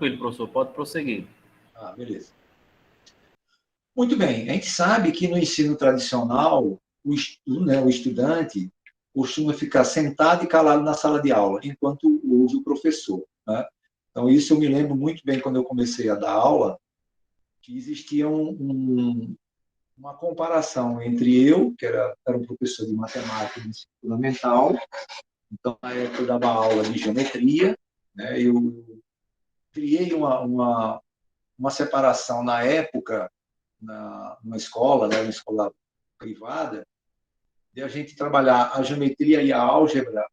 tranquilo, professor, pode prosseguir. Beleza. Muito bem, a gente sabe que no ensino tradicional, o estudante costuma ficar sentado e calado na sala de aula, enquanto ouve o professor, né? Então, isso eu me lembro muito bem quando eu comecei a dar aula, que existia uma comparação entre eu, que era um professor de matemática de ensino fundamental, então, na época eu dava aula de geometria, né? Eu criei uma separação na época, numa escola, né? Uma escola privada, de a gente trabalhar a geometria e a álgebra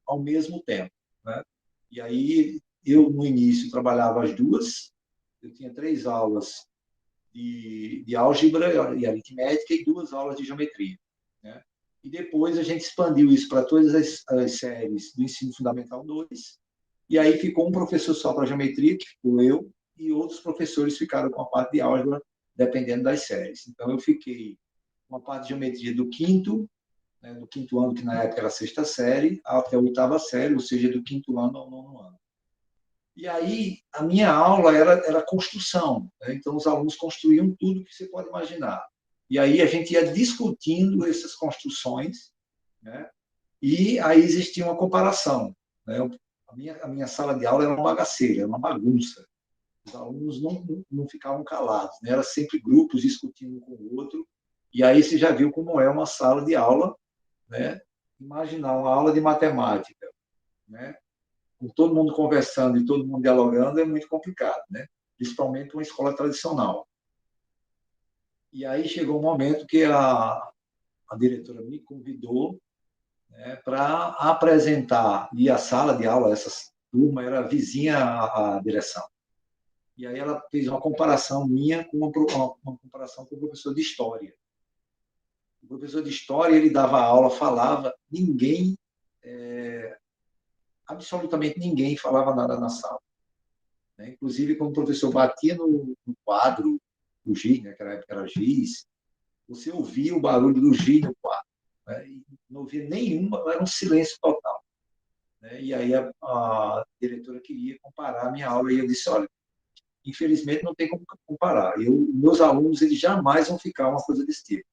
ao mesmo tempo, né? E aí, eu, no início, trabalhava as duas, eu tinha 3 aulas de álgebra e aritmética e 2 aulas de geometria, né? E depois a gente expandiu isso para todas as séries do ensino fundamental 2, e aí ficou um professor só para geometria, que ficou eu, e outros professores ficaram com a parte de álgebra, dependendo das séries. Então, eu fiquei com a parte de geometria do quinto, né, do quinto ano, que na época era a 6ª série, até a 8ª série, ou seja, do quinto ano ao 9º ano. E aí, a minha aula era construção, né? Então, os alunos construíam tudo que você pode imaginar. E aí, a gente ia discutindo essas construções, né? E aí existia uma comparação, né? A minha sala de aula era uma bagaceira, era uma bagunça. Os alunos não ficavam calados, né? Era sempre grupos discutindo um com o outro. E aí, você já viu como é uma sala de aula, né? Imaginar uma aula de matemática, né? Com todo mundo conversando e todo mundo dialogando é muito complicado, né? Principalmente uma escola tradicional. E aí chegou um momento que a diretora me convidou, né, para apresentar, e a sala de aula, essa turma era vizinha à direção. E aí ela fez uma comparação minha com uma comparação com o professor de História. O professor de História, ele dava aula, falava, absolutamente ninguém falava nada na sala, né? Inclusive, quando o professor batia no quadro, o giz, né, naquela época era giz, você ouvia o barulho do giz no quadro, né? E não ouvia nenhuma, era um silêncio total, né? E aí a diretora queria comparar a minha aula e eu disse, olha, infelizmente não tem como comparar. Meus alunos, eles jamais vão ficar uma coisa desse tipo,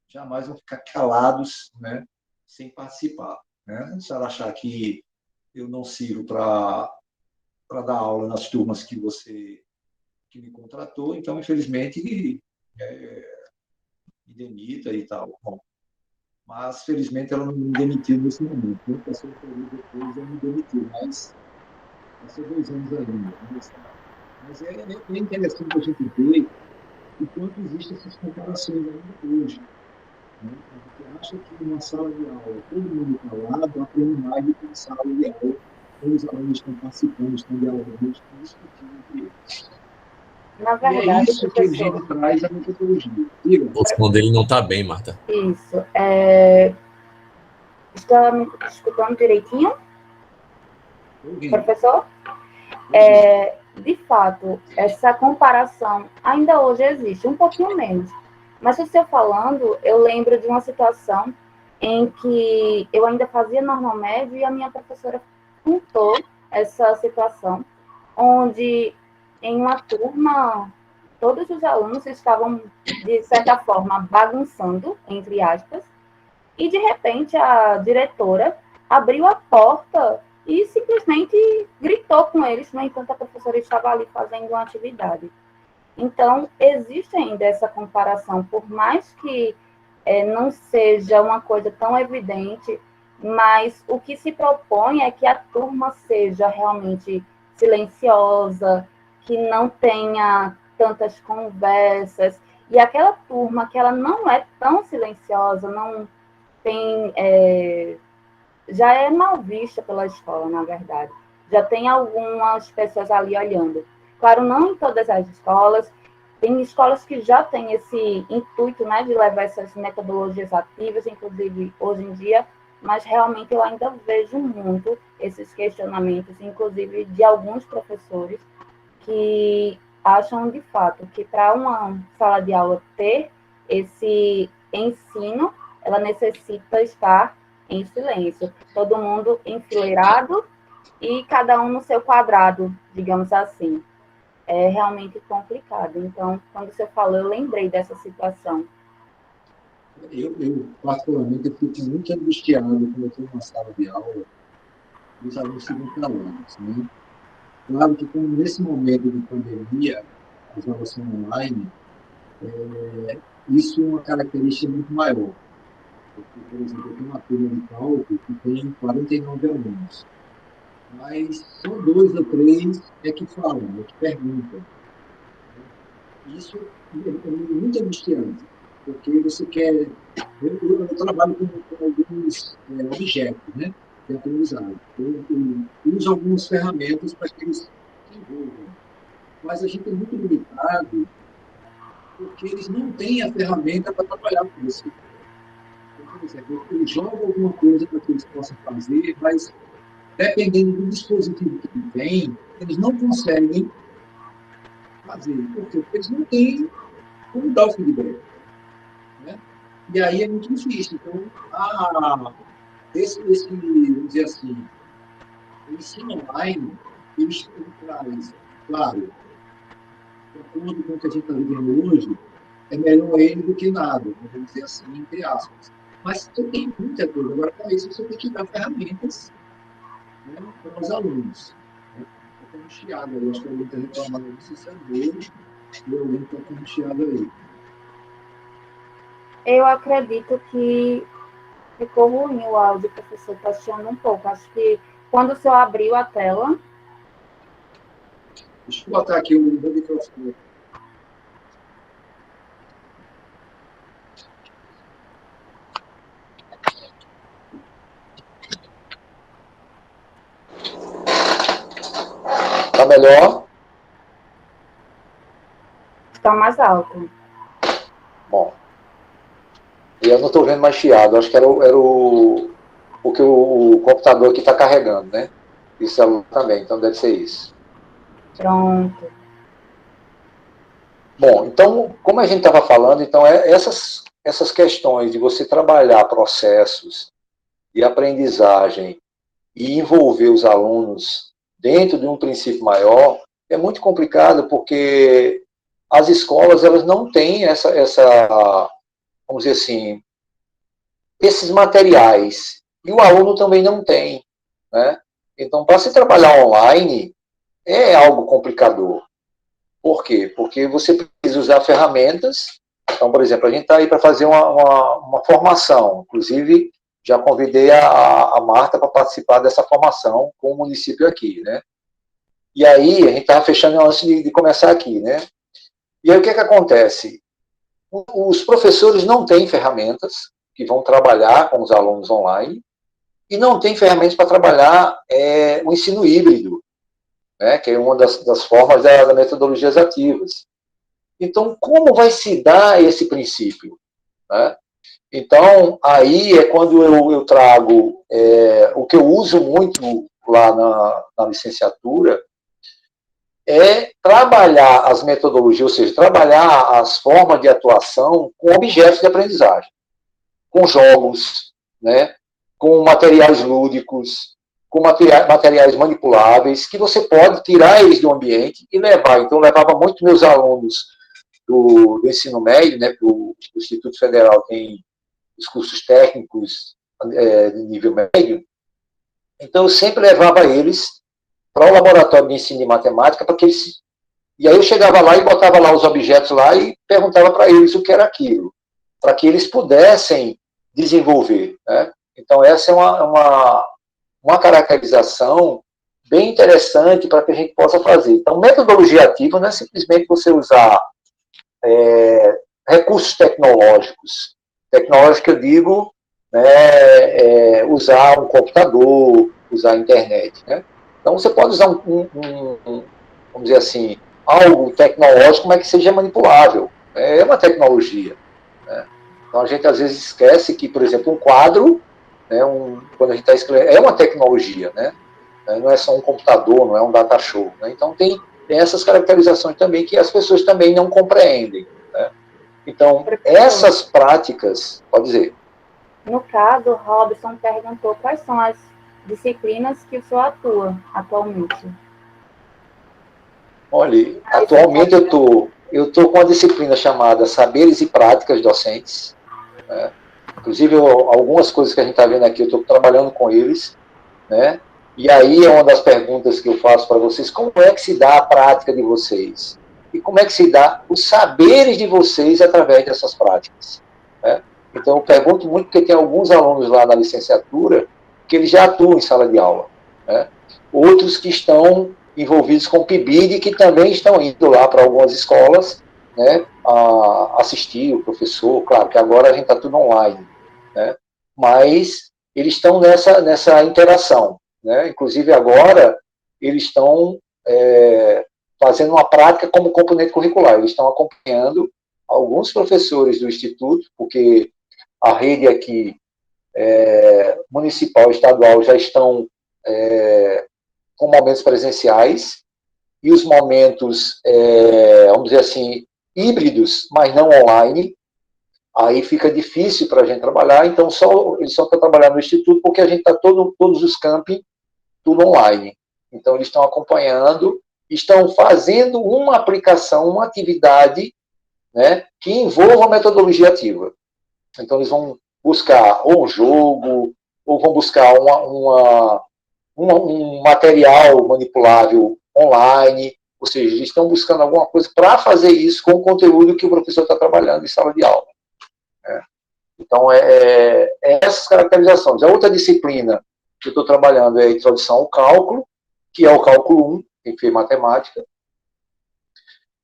jamais vão ficar calados, né, sem participar, né? Se ela achar que eu não sirvo para dar aula nas turmas que me contratou, então, infelizmente, me demita e tal. Bom, mas, felizmente, ela não me demitiu nesse momento. Né? Passou um período depois, ela me demitiu, mas passou 2 anos ainda. Mas é interessante a gente ver o quanto existem essas comparações ainda hoje. Né? A gente acha que numa sala de aula, todo mundo calado, aprende mais do que na sala de aula, quando os alunos estão participando, estão dialogando, estão discutindo entre eles. Na E é verdade, isso que a gente traz a metodologia. O som dele não está bem, Marta. Isso. Está me escutando direitinho? Professor? De fato, essa comparação ainda hoje existe, um pouquinho menos. Mas o senhor falando, eu lembro de uma situação em que eu ainda fazia normal médio e a minha professora contou essa situação, onde em uma turma todos os alunos estavam, de certa forma, bagunçando, entre aspas, e de repente a diretora abriu a porta e simplesmente gritou com eles, no entanto a professora estava ali fazendo uma atividade. Então, existe ainda essa comparação, por mais que não seja uma coisa tão evidente, mas o que se propõe é que a turma seja realmente silenciosa, que não tenha tantas conversas, e aquela turma que ela não é tão silenciosa, não tem, já é mal vista pela escola, na verdade. Já tem algumas pessoas ali olhando. Claro, não em todas as escolas, tem escolas que já têm esse intuito, né, de levar essas metodologias ativas, inclusive hoje em dia, mas realmente eu ainda vejo muito esses questionamentos, inclusive de alguns professores que acham de fato que para uma sala de aula ter esse ensino, ela necessita estar em silêncio, todo mundo enfileirado e cada um no seu quadrado, digamos assim. é realmente complicado. Então, quando você falou, eu lembrei dessa situação. Eu particularmente, eu fico muito angustiado quando eu estou numa sala de aula e os alunos ficam calados, né? Claro que, como nesse momento de pandemia, as aulas são online, isso é uma característica muito maior. Porque, por exemplo, eu tenho uma turma de cálculo que tem 49 alunos, mas só 2 ou 3 é que falam, é que perguntam. Isso é muito angustiante, porque você quer. Eu trabalho com alguns objetos, né, de aprendizagem. Eu uso algumas ferramentas para que eles se envolvam, mas a gente é muito limitado porque eles não têm a ferramenta para trabalhar com isso. Então, por exemplo, eu jogo alguma coisa para que eles possam fazer, mas dependendo do dispositivo que ele tem, eles não conseguem fazer. Por quê? Porque eles não têm como dar o feedback. Né? E aí é muito difícil. Então, vamos dizer assim, o ensino online, ele traz, claro, de acordo com o que a gente está vivendo hoje, é melhor ele do que nada, vamos dizer assim, entre aspas. Mas você tem muita coisa. Agora, para isso, você tem que dar ferramentas, né, para os alunos. Né? Estou com chiado aí, acho que alguém está reclamando, não sei se é dele, ou alguém está com chiado aí. Eu acredito que ficou ruim o áudio, professor, está chiando um pouco. Acho que quando o senhor abriu a tela... Deixa eu botar aqui o meu microfone. Está melhor? Está mais alto. Bom. E eu não estou vendo mais chiado. Acho que era o que o computador aqui está carregando, né? E o celular também, então deve ser isso. Pronto. Bom, então, como a gente estava falando, então essas questões de você trabalhar processos de aprendizagem e envolver os alunos dentro de um princípio maior é muito complicado porque as escolas elas não têm vamos dizer assim, esses materiais e o aluno também não tem, né? Então, para se trabalhar online é algo complicador. Por quê? Porque você precisa usar ferramentas. Então, por exemplo, a gente está aí para fazer uma formação. Inclusive, já convidei a Marta para participar dessa formação com o município aqui, né? E aí, a gente estava fechando antes de começar aqui, né? E aí, o que acontece? Os professores não têm ferramentas que vão trabalhar com os alunos online e não têm ferramentas para trabalhar o ensino híbrido, né? Que é uma das formas da metodologias ativas. Então, como vai se dar esse princípio? Né? Então, aí é quando eu trago o que eu uso muito lá na licenciatura, é trabalhar as metodologias, ou seja, trabalhar as formas de atuação com objetos de aprendizagem, com jogos, né? Com materiais lúdicos, com materiais manipuláveis, que você pode tirar eles do ambiente e levar. Então, eu levava muito meus alunos do ensino médio, né, para o Instituto Federal tem os cursos técnicos de nível médio, então eu sempre levava eles para o laboratório de ensino de matemática, para que eles... E aí eu chegava lá e botava lá os objetos lá e perguntava para eles o que era aquilo, para que eles pudessem desenvolver, né? Então essa é uma caracterização bem interessante para que a gente possa fazer. Então, metodologia ativa não é simplesmente você usar recursos tecnológicos. Tecnológico que eu digo, né, usar um computador, usar a internet. Né? Então, você pode usar vamos dizer assim, algo tecnológico, mas que seja manipulável. É uma tecnologia. Né? Então, a gente às vezes esquece que, por exemplo, um quadro, né, quando a gente está escrevendo, é uma tecnologia. Né? Não é só um computador, não é um data show. Né? Então, tem essas caracterizações também que as pessoas também não compreendem. Né? Então, essas práticas, pode dizer. No caso, Robson perguntou quais são as disciplinas que o senhor atua atualmente. Olha, atualmente eu tô com a disciplina chamada Saberes e Práticas Docentes, né? Inclusive, algumas coisas que a gente está vendo aqui, eu estou trabalhando com eles, né? E aí é uma das perguntas que eu faço para vocês: como é que se dá a prática de vocês? E como é que se dá os saberes de vocês através dessas práticas, né? Então, eu pergunto muito porque tem alguns alunos lá na licenciatura que eles já atuam em sala de aula, né? Outros que estão envolvidos com PIBID, que também estão indo lá para algumas escolas, né, a assistir o professor. Claro que agora a gente está tudo online, né? Mas eles estão nessa interação, né? Inclusive agora eles estão fazendo uma prática como componente curricular. Eles estão acompanhando alguns professores do Instituto, porque a rede aqui municipal e estadual já estão com momentos presenciais, e os momentos, vamos dizer assim, híbridos, mas não online. Aí fica difícil para a gente trabalhar, então eles só estão trabalhando no Instituto porque a gente está todos os campi, tudo online. Então eles estão acompanhando, estão fazendo uma aplicação, uma atividade, né, que envolva a metodologia ativa. Então eles vão buscar ou um jogo, ou vão buscar um material manipulável online, ou seja, eles estão buscando alguma coisa para fazer isso com o conteúdo que o professor está trabalhando em sala de aula, né? Então, essas caracterizações. A outra disciplina que eu estou trabalhando é a introdução ao cálculo, que é o cálculo 1, tem que ser matemática,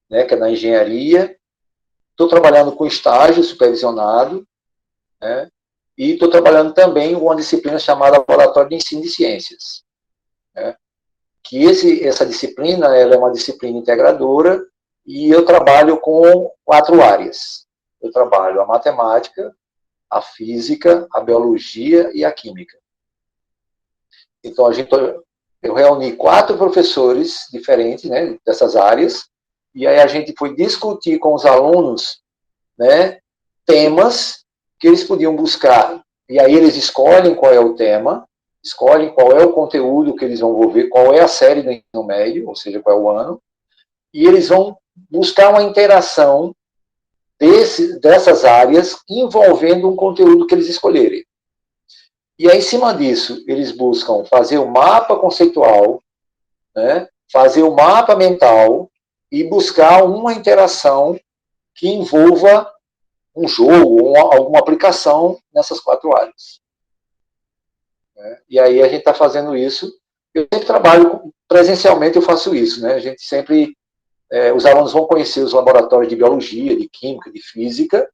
né, que é na engenharia. Estou trabalhando com estágio supervisionado, né, e estou trabalhando também com uma disciplina chamada Laboratório de Ensino de Ciências, né, que essa disciplina ela é uma disciplina integradora, e eu trabalho com 4 áreas. Eu trabalho a matemática, a física, a biologia e a química. Então, eu reuni 4 professores diferentes, né, dessas áreas, e aí a gente foi discutir com os alunos, né, temas que eles podiam buscar. E aí eles escolhem qual é o tema, escolhem qual é o conteúdo que eles vão envolver, qual é a série do ensino médio, ou seja, qual é o ano, e eles vão buscar uma interação dessas áreas envolvendo um conteúdo que eles escolherem. E aí, em cima disso, eles buscam fazer o mapa conceitual, né, fazer o mapa mental e buscar uma interação que envolva um jogo ou alguma aplicação nessas 4 áreas. E aí a gente está fazendo isso. Eu sempre trabalho presencialmente, eu faço isso, né? A gente sempre, os alunos vão conhecer os laboratórios de biologia, de química, de física,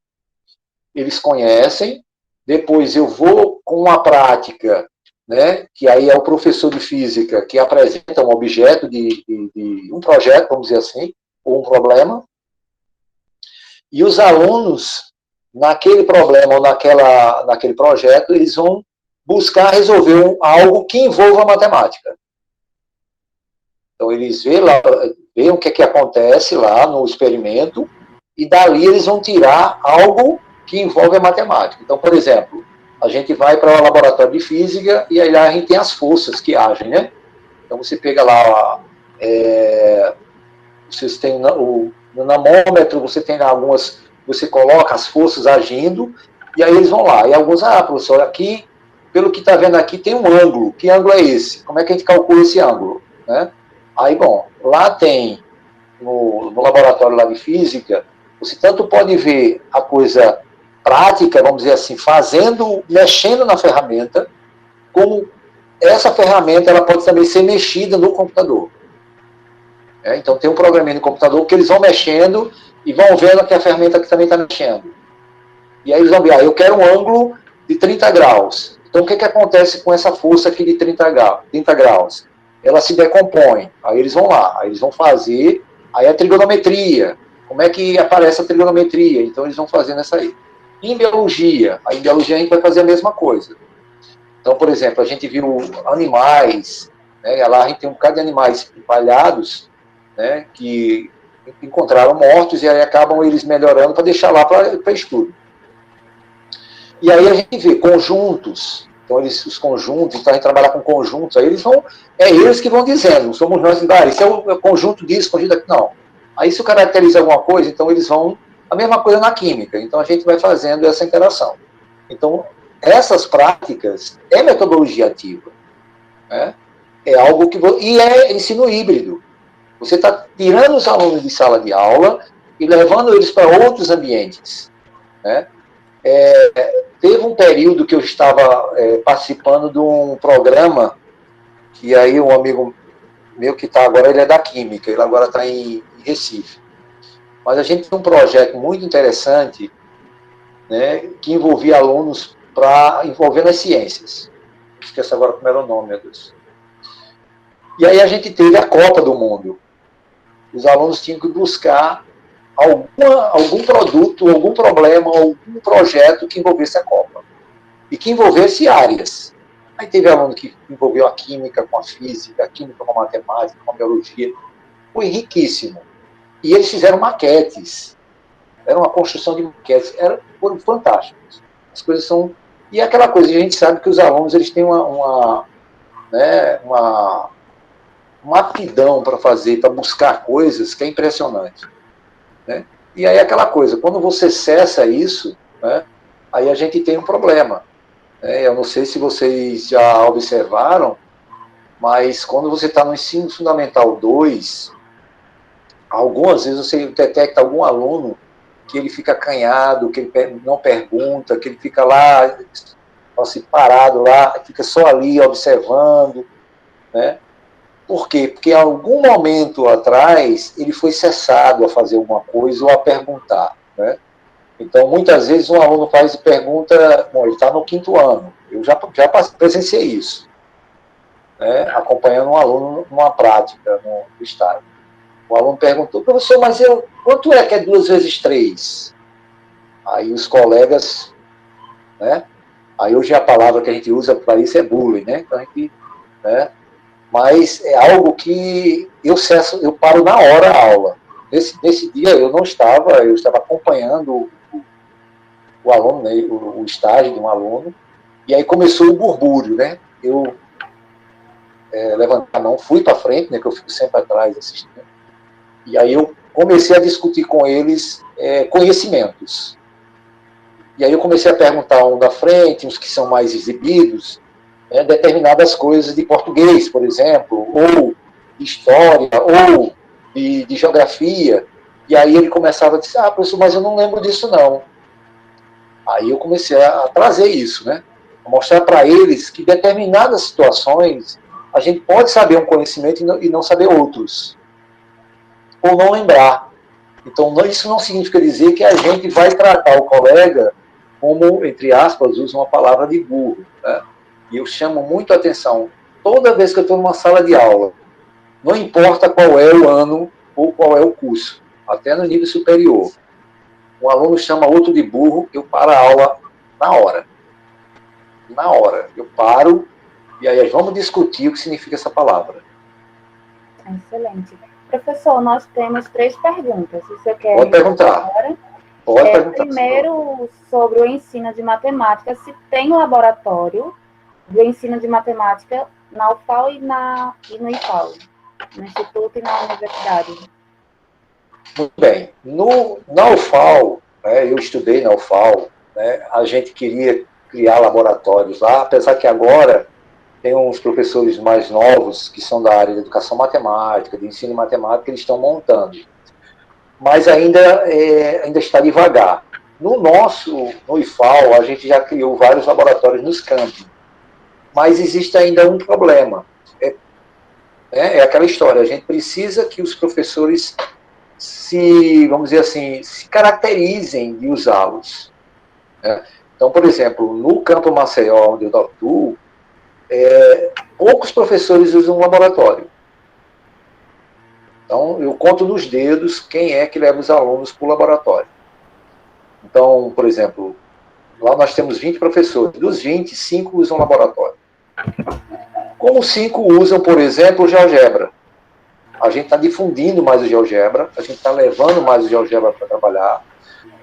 eles conhecem, depois eu vou com uma prática, né, que aí é o professor de física que apresenta um objeto de um projeto, vamos dizer assim, ou um problema, e os alunos, naquele problema ou naquele projeto, eles vão buscar resolver algo que envolva a matemática. Então, eles veem o que acontece lá no experimento, e dali eles vão tirar algo que envolve a matemática. Então, por exemplo, a gente vai para o laboratório de física, e aí lá a gente tem as forças que agem, né? Então, você pega lá, vocês têm no nanômetro, você tem algumas, você coloca as forças agindo, e aí eles vão lá. E alguns, professor, aqui, pelo que está vendo aqui, tem um ângulo. Que ângulo é esse? Como é que a gente calcula esse ângulo? Né? Aí, bom, lá tem, no laboratório lá de física, você tanto pode ver a coisa prática, vamos dizer assim, mexendo na ferramenta, como essa ferramenta ela pode também ser mexida no computador. Então tem um programinha no computador que eles vão mexendo e vão vendo que a ferramenta que também está mexendo. E aí eles vão ver, eu quero um ângulo de 30 graus. Então o que acontece com essa força aqui de 30 graus? Ela se decompõe. Aí eles vão lá, aí eles vão fazer, aí a trigonometria. Como é que aparece a trigonometria? Então eles vão fazendo essa aí. Em biologia a gente vai fazer a mesma coisa. Então, por exemplo, a gente viu animais, né, lá a gente tem um bocado de animais empalhados, né, que encontraram mortos, e aí acabam eles melhorando para deixar lá para estudo. E aí a gente vê conjuntos, Então, os conjuntos, então a gente trabalha com conjuntos, aí eles que vão dizendo, não somos nós, isso é o conjunto disso, conjunto daquilo, não. Aí isso caracteriza alguma coisa, então eles vão, a mesma coisa na química, então a gente vai fazendo essa interação. Então, essas práticas é metodologia ativa, né? É algo que, e é ensino híbrido. Você está tirando os alunos de sala de aula e levando eles para outros ambientes, né? Teve um período que eu estava participando de um programa, que aí um amigo meu que está agora, ele é da Química, ele agora está em Recife. Mas a gente tem um projeto muito interessante, né, que envolvia alunos envolvendo as ciências. Esqueço agora como era o nome, meu Deus. E aí a gente teve a Copa do Mundo. Os alunos tinham que buscar algum produto, algum problema, algum projeto que envolvesse a Copa. E que envolvesse áreas. Aí teve aluno que envolveu a química com a física, a química com a matemática, com a biologia. Foi riquíssimo. E eles fizeram maquetes. Era uma construção de maquetes. Foram fantásticos. As coisas são... E é aquela coisa, a gente sabe que os alunos eles têm uma aptidão para fazer, para buscar coisas que é impressionante. Né? E aí aquela coisa, quando você cessa isso, né, aí a gente tem um problema. Eu não sei se vocês já observaram, mas quando você está no ensino fundamental 2, algumas vezes você detecta algum aluno que ele fica acanhado, que ele não pergunta, que ele fica lá, assim, parado lá, fica só ali observando, né? Por quê? Porque em algum momento atrás ele foi cessado a fazer alguma coisa ou a perguntar, né? Então, muitas vezes um aluno faz e pergunta, bom, ele está no 5º ano, eu já presenciei isso, né? Acompanhando um aluno numa prática, no estágio. O aluno perguntou, professor, mas quanto é que é 2 vezes 3? Aí os colegas, né? Aí hoje a palavra que a gente usa para isso é bullying, né? Então a gente, né? Mas é algo que eu paro na hora a aula. Nesse dia eu estava acompanhando o aluno, né, o estágio de um aluno, e aí começou o burbúrio, né? Eu levantei a mão, fui para frente, né, que eu fico sempre atrás assistindo, e aí eu comecei a discutir com eles conhecimentos. E aí eu comecei a perguntar um da frente, uns que são mais exibidos, determinadas coisas de português, por exemplo, ou de história, ou de geografia, e aí ele começava a dizer, professor, mas eu não lembro disso não. Aí eu comecei a trazer isso, né? A mostrar para eles que em determinadas situações a gente pode saber um conhecimento e não saber outros, ou não lembrar. Então isso não significa dizer que a gente vai tratar o colega como, entre aspas, usa uma palavra de burro, né? E eu chamo muito a atenção, toda vez que eu estou numa sala de aula, não importa qual é o ano ou qual é o curso, até no nível superior, um aluno chama outro de burro, eu paro a aula na hora. Na hora. Eu paro e aí vamos discutir o que significa essa palavra. Excelente. Professor, nós temos 3 perguntas. Se você quer... Pode perguntar. Agora. Pode perguntar. Primeiro, sobre o ensino de matemática, se tem um laboratório do ensino de matemática na UFAL e no IFAL, no Instituto e na Universidade. Muito bem. Na UFAL, né, eu estudei na UFAL, né, a gente queria criar laboratórios lá, apesar que agora tem uns professores mais novos que são da área de educação matemática, de ensino matemático, eles estão montando. Mas ainda está devagar. No IFAL, a gente já criou vários laboratórios nos campos. Mas existe ainda um problema. É aquela história, a gente precisa que os professores vamos dizer assim, se caracterizem de usá-los. Né? Então, por exemplo, no Campo Maceió, onde eu atuo, poucos professores usam um laboratório. Então, eu conto nos dedos quem é que leva os alunos para o laboratório. Então, por exemplo, lá nós temos 20 professores. Dos 20, 5 usam laboratório. Como 5 usam, por exemplo, o GeoGebra. A gente está difundindo mais o GeoGebra, a gente está levando mais o GeoGebra para trabalhar.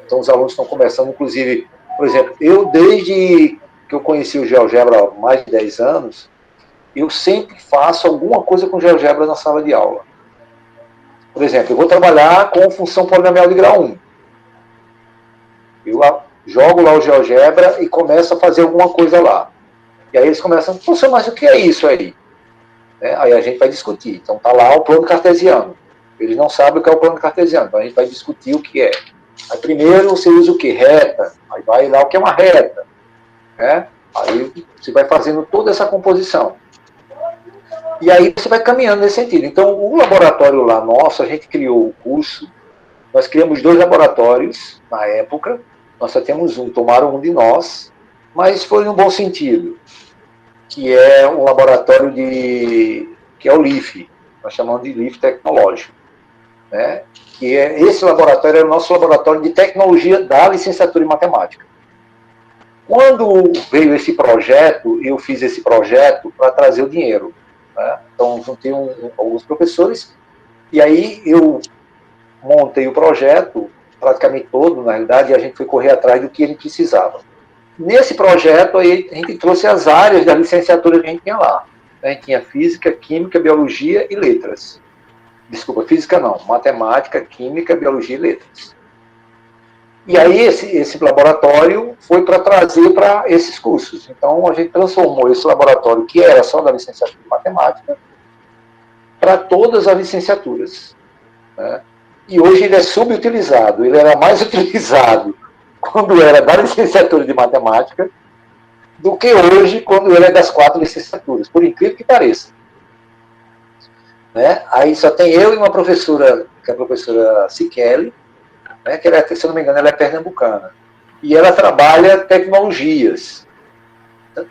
Então, os alunos estão começando, inclusive, por exemplo, eu desde que eu conheci o GeoGebra há mais de 10 anos, eu sempre faço alguma coisa com GeoGebra na sala de aula. Por exemplo, eu vou trabalhar com função polinomial de grau 1. Eu jogo lá o GeoGebra e começo a fazer alguma coisa lá. E aí eles começam, professor, mas o que é isso aí? Aí a gente vai discutir. Então está lá o plano cartesiano. Eles não sabem o que é o plano cartesiano, então a gente vai discutir o que é. Aí primeiro você usa o que? Reta. Aí vai lá o que é uma reta. Aí você vai fazendo toda essa composição. E aí você vai caminhando nesse sentido. Então, o laboratório lá nosso, a gente criou o curso, nós criamos 2 laboratórios na época, nós só temos um, tomaram um de nós, mas foi no bom sentido, que é um laboratório que é o LIF, nós chamamos de LIF tecnológico, né? Que esse laboratório é o nosso laboratório de tecnologia da licenciatura em matemática. Quando veio esse projeto, eu fiz esse projeto para trazer o dinheiro. Então, juntei alguns professores, e aí eu montei o projeto, praticamente todo, na realidade, e a gente foi correr atrás do que ele precisava. Nesse projeto, aí, a gente trouxe as áreas da licenciatura que a gente tinha lá. A gente tinha física, química, biologia e letras. Desculpa, física não, matemática, química, biologia e letras. E aí esse laboratório foi para trazer para esses cursos. Então a gente transformou esse laboratório, que era só da licenciatura em matemática, para todas as licenciaturas. Né? E hoje ele é subutilizado. Ele era mais utilizado quando era da licenciatura de matemática do que hoje quando ele é das 4 licenciaturas, por incrível que pareça. Né? Aí só tem eu e uma professora, que é a professora Siqueli, que ela, se eu não me engano, ela é pernambucana. E ela trabalha tecnologias.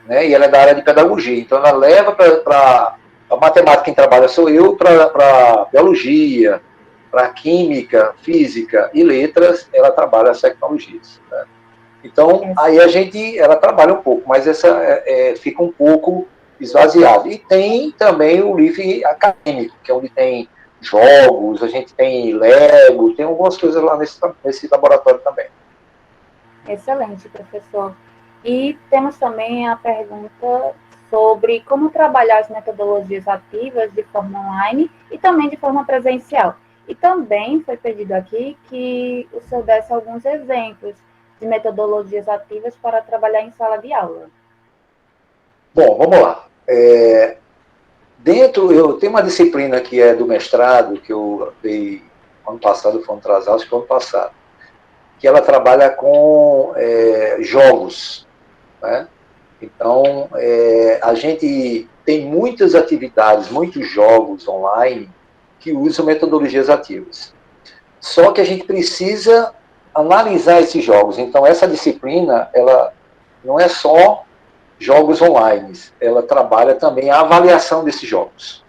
Né? E ela é da área de pedagogia. Então, ela leva para a matemática, quem trabalha sou eu, para biologia, para química, física e letras, ela trabalha as tecnologias. Né? Então, aí ela trabalha um pouco, mas essa fica um pouco esvaziada. E tem também o LIF acadêmico, que é onde tem jogos, a gente tem Lego, tem algumas coisas lá nesse laboratório também. Excelente, professor. E temos também a pergunta sobre como trabalhar as metodologias ativas de forma online e também de forma presencial. E também foi pedido aqui que o senhor desse alguns exemplos de metodologias ativas para trabalhar em sala de aula. Bom, vamos lá. Eu tenho uma disciplina que é do mestrado, que eu dei ano passado, foi acho que foi ano passado, que ela trabalha com jogos. Né? Então, a gente tem muitas atividades, muitos jogos online que usam metodologias ativas. Só que a gente precisa analisar esses jogos. Então, essa disciplina, ela não é só jogos online, ela trabalha também a avaliação desses jogos.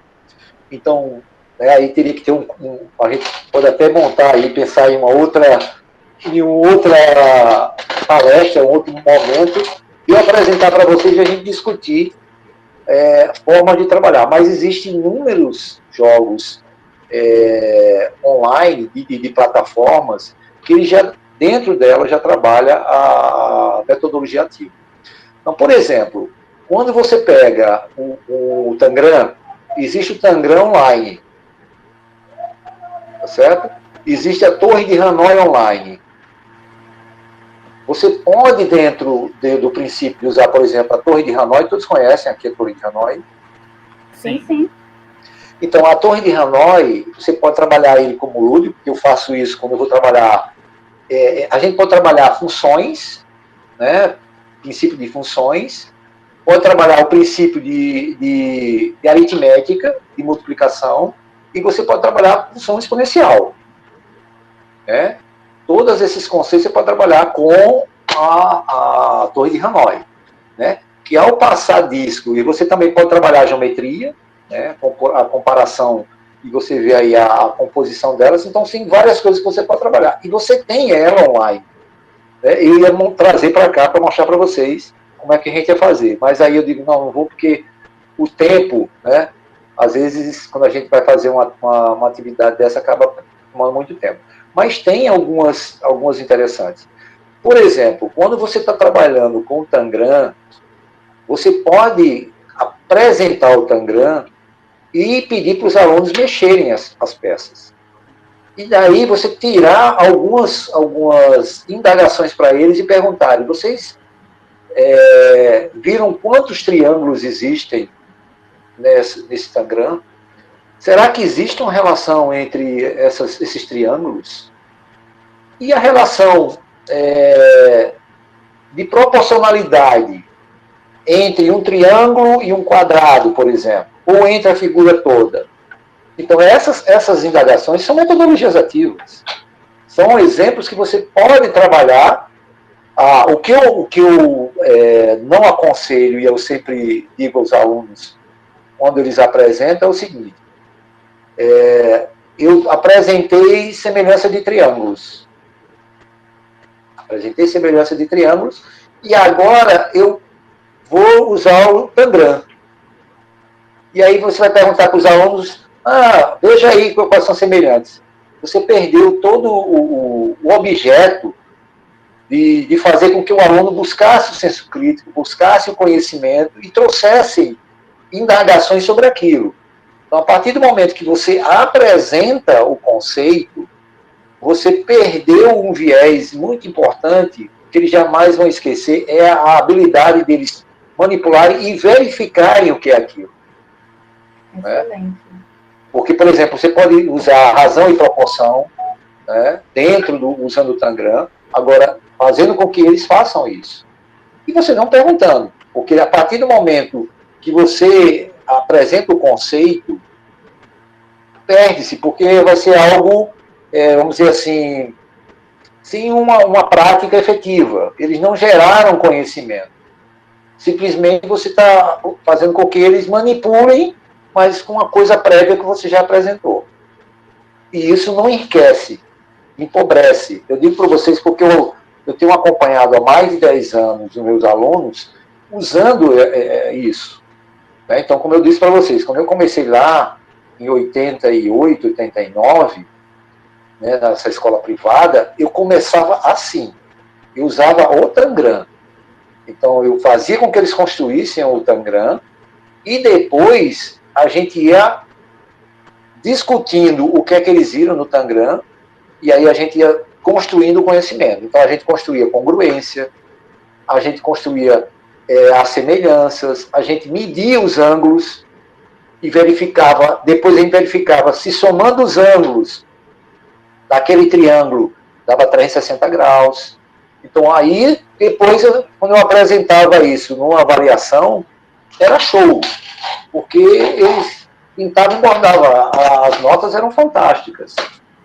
Então, aí teria que ter a gente pode até montar aí, pensar em uma outra palestra, um outro momento, e apresentar para vocês e a gente discutir formas de trabalhar. Mas existem inúmeros jogos online, de plataformas, que ele já, dentro dela, já trabalha a metodologia ativa. Então, por exemplo, quando você pega o Tangram, existe o Tangram online, tá certo? Existe a Torre de Hanoi online. Você pode, dentro do princípio, de usar, por exemplo, a Torre de Hanoi, todos conhecem aqui a Torre de Hanoi? Sim, sim. Então, a Torre de Hanoi, você pode trabalhar ele como lúdico, porque eu faço isso quando eu vou trabalhar. A gente pode trabalhar funções, né? Princípio de funções, pode trabalhar o princípio de aritmética, de multiplicação, e você pode trabalhar função exponencial. Né? Todos esses conceitos você pode trabalhar com a Torre de Hanoi. Né? Que ao passar disco, e você também pode trabalhar a geometria, né? A comparação, e você vê aí a composição delas, então tem várias coisas que você pode trabalhar. E você tem ela online. Eu ia trazer para cá para mostrar para vocês como é que a gente ia fazer. Mas aí eu digo, não vou, porque o tempo, né? Às vezes, quando a gente vai fazer uma atividade dessa, acaba tomando muito tempo. Mas tem algumas interessantes. Por exemplo, quando você está trabalhando com o Tangram, você pode apresentar o Tangram e pedir para os alunos mexerem as peças. E daí você tirar algumas indagações para eles e perguntarem, vocês viram quantos triângulos existem nesse Tangram? Será que existe uma relação entre esses triângulos? E a relação de proporcionalidade entre um triângulo e um quadrado, por exemplo, ou entre a figura toda? Então, essas indagações são metodologias ativas. São exemplos que você pode trabalhar. O que eu não aconselho, e eu sempre digo aos alunos, quando eles apresentam, é o seguinte. Eu apresentei semelhança de triângulos. E agora eu vou usar o Tangram. E aí você vai perguntar para os alunos, veja aí quais são semelhantes. Você perdeu todo o objeto de fazer com que o aluno buscasse o senso crítico, buscasse o conhecimento e trouxesse indagações sobre aquilo. Então, a partir do momento que você apresenta o conceito, você perdeu um viés muito importante que eles jamais vão esquecer, é a habilidade deles manipularem e verificarem o que é aquilo. Excelente. Né? Porque, por exemplo, você pode usar razão e proporção, né, usando o Tangram, agora fazendo com que eles façam isso. E você não perguntando, porque a partir do momento que você apresenta o conceito, perde-se, porque vai ser algo, vamos dizer assim, sem uma prática efetiva. Eles não geraram conhecimento. Simplesmente você está fazendo com que eles manipulem, mas com uma coisa prévia que você já apresentou. E isso não enriquece, empobrece. Eu digo para vocês porque eu tenho acompanhado há mais de 10 anos os meus alunos usando isso. Né? Então, como eu disse para vocês, quando eu comecei lá em 88, 89, né, nessa escola privada, eu começava assim. Eu usava o Tangram. Então, eu fazia com que eles construíssem o Tangram e depois a gente ia discutindo o que é que eles viram no Tangram e aí a gente ia construindo o conhecimento. Então, a gente construía congruência, a gente construía as semelhanças, a gente media os ângulos e verificava, depois a gente verificava se somando os ângulos daquele triângulo dava 360 graus. Então, aí, depois, quando eu apresentava isso numa avaliação, era show, porque eles pintavam e bordavam, as notas eram fantásticas.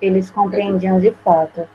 Eles compreendiam de fato.